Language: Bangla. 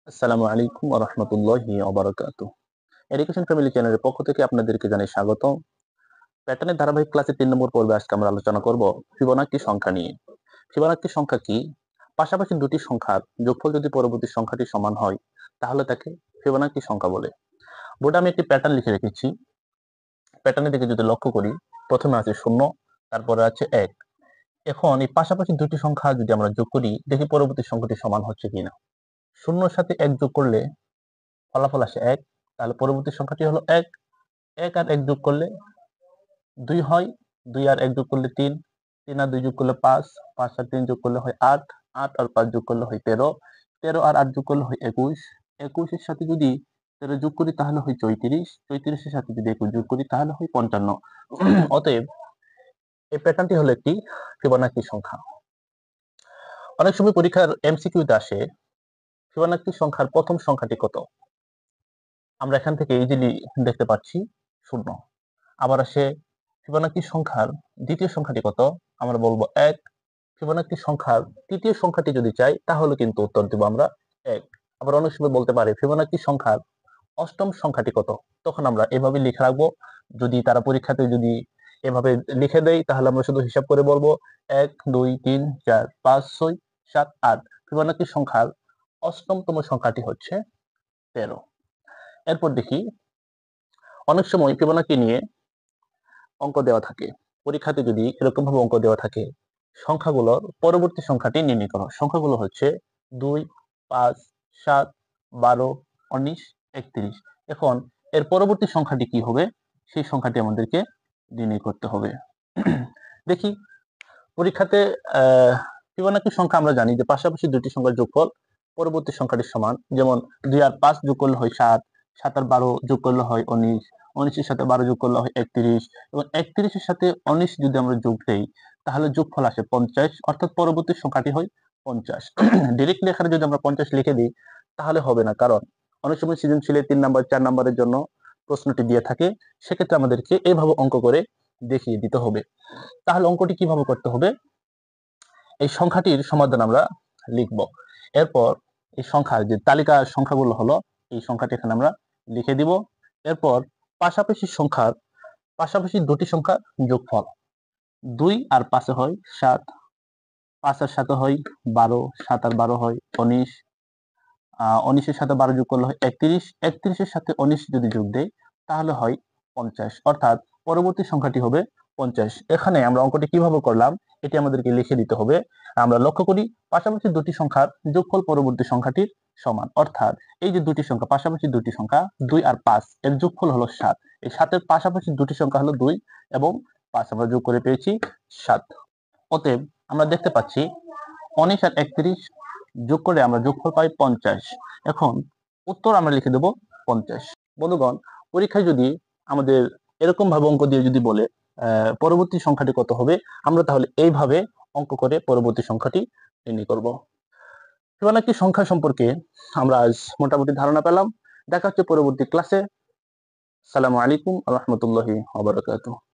আসসালামু আলাইকুম ওয়া রাহমাতুল্লাহি ওয়া বারাকাতুহু। এডুকেশন ফ্যামিলি চ্যানেলের পক্ষ থেকে আপনাদেরকে জানাই স্বাগতম। প্যাটার্নের ধারাবাহিক ক্লাসে ৩ নম্বর পর্বে আজকে আমরা আলোচনা করব ফিবোনাক্কি সংখ্যা নিয়ে। ফিবোনাক্কি সংখ্যা কি? পাশাপাশি দুটি সংখ্যার যোগফল যদি পরবর্তী সংখ্যাটি সমান হয়, তাহলে তাকে ফিবোনাক্কি সংখ্যা বলে। বোর্ডে আমি একটি প্যাটার্ন লিখে রেখেছি। প্যাটার্নের দিকে যদি লক্ষ্য করি, প্রথমে আছে 0, তারপরে আছে 1। এখন এই পাশাপাশি দুটি সংখ্যা যদি আমরা যোগ করি, দেখি পরবর্তী সংখ্যাটি সমান হচ্ছে কিনা। 0 এর সাথে 1 যোগ করলে ফলাফল আসে 1, তাহলে পরবর্তী সংখ্যাটি হলো 1। 1 আর 1 যোগ করলে 2 হয়, 2 আর 1 যোগ করলে 3, 3 আর 2 যোগ করলে 5, 5 আর 3 যোগ করলে হয় 8, 8 আর 5 যোগ করলে হয় 13, 13 আর 8 যোগ করলে হয় 21, 21 এর সাথে যদি 13 যোগ করি তাহলে হয় 34, 34 এর সাথে যদি 21 যোগ করি তাহলে হয় 55। অতএব এই প্যাটার্নটি হলো একটি ফিবোনাক্কি সংখ্যা। অনেক সময় পরীক্ষার এমসিকিউতে আসে ফিবোনাক্কি সংখ্যার প্রথম সংখ্যাটি কত? আমরা এখান থেকে ইজিলি দেখতে পাচ্ছি 0। আবার আসে ফিবোনাক্কি সংখ্যার দ্বিতীয় সংখ্যাটি কত? আমরা বলবো 1। ফিবোনাক্কি সংখ্যার তৃতীয় সংখ্যাটি যদি চাই তাহলে কিন্তু উত্তর দেব আমরা 1। আবার অনেক সময় বলতে পারে ফিবোনাক্কি সংখ্যার অষ্টম সংখ্যাটি কত? তখন আমরা এভাবে লিখে রাখবো। যদি তারা পরীক্ষাতে যদি এভাবে লিখে দেয় তাহলে আমরা শুধু হিসাব করে বলবো 1 2 3 4 5 6 7 8। ফিবোনাক্কি সংখ্যার অষ্টমতম সংখ্যাটি হচ্ছে 13। এরপর দেখি অনেক সময় ফিবোনাক্কি নিয়ে অঙ্ক দেওয়া থাকে। পরীক্ষাতে যদি এরকম ভাবে অঙ্ক দেওয়া থাকে, সংখ্যাগুলোর পরবর্তী সংখ্যাটি নির্ণয় করো। সংখ্যাগুলো হচ্ছে 2 5 7 12 19 31। এখন এর পরবর্তী সংখ্যাটি কি হবে সেই সংখ্যাটি আমাদেরকে নির্ণয় করতে হবে। দেখি পরীক্ষাতে ফিবোনাক্কি সংখ্যা আমরা জানি যে পাশাপাশি দুটি সংখ্যার যোগফল পরবর্তী সংখ্যাটির সমান। যেমন 2 আর 5 যোগ করলে হয় 7, 7 আর 12 যোগ করলে হয় 19, 19 এর সাথে 12 যোগ করলে হয় 31 এবং 31 এর সাথে 19 যদি আমরা যোগ দেই তাহলে যোগফল আসে 50, অর্থাৎ পরবর্তী সংখ্যাটি হয় 50। ডিরেক্টলি এখানে যদি আমরা 50 লিখে দিই তাহলে হবে না, কারণ অনেক সময় সৃজনশীলে 3 নাম্বার 4 নাম্বারের জন্য প্রশ্নটি দিয়ে থাকে। সেক্ষেত্রে আমাদেরকে এইভাবে অঙ্ক করে দেখিয়ে দিতে হবে। তাহলে অঙ্কটি কিভাবে করতে হবে? এই সংখ্যাটির সমাধান আমরা লিখব। এরপর এই সংখ্যার যে তালিকার সংখ্যাগুলো হলো এই সংখ্যাটি এখানে আমরা লিখে দিব। এরপর পাশাপাশি দুটি সংখ্যার যোগফল 2 আর 5 এ হয় 7, 5 আর 7 হয় 12, 7 আর 12 হয় 19, 19 এর সাথে 12 যোগ করলে হয় 31, 31 এর সাথে 19 যদি যোগ দেই তাহলে হয় 50, অর্থাৎ পরবর্তী সংখ্যাটি হবে 50। এখানে আমরা অঙ্কটি কিভাবে করলাম এটি আমাদেরকে লিখে দিতে হবে। আমরা লক্ষ্য করি পাশাপাশি দুটি সংখ্যার যোগফল পরবর্তী সংখ্যাটির সমান, অর্থাৎ এই যে দুটি সংখ্যা পাশাপাশি দুটি সংখ্যা 2 আর 5 এর যোগফল হলো 7। এই 7 এর পাশাপাশি দুটি সংখ্যা হলো 2 এবং 5, আমরা যোগ করে পেয়েছি 7। অতএব আমরা দেখতে পাচ্ছি 19 আর 31 যোগ করে আমরা যোগফল পাই 50। এখন উত্তর আমরা লিখে দেব 50। বন্ধুগণ, পরীক্ষায় যদি আমাদের এরকম ভাবে অঙ্ক দিয়ে যদি বলে পরবর্তী সংখ্যাটি কত হবে, আমরা তাহলে এইভাবে অঙ্ক করে পরবর্তী সংখ্যাটি নির্ণয় করব। ফিবোনাক্কি সংখ্যা সম্পর্কে আমরা আজ মোটামুটি ধারণা পেলাম। দেখা হচ্ছে পরবর্তী ক্লাসে। আসসালামু আলাইকুম ওয়া রাহমাতুল্লাহি ওয়া বারাকাতুহু।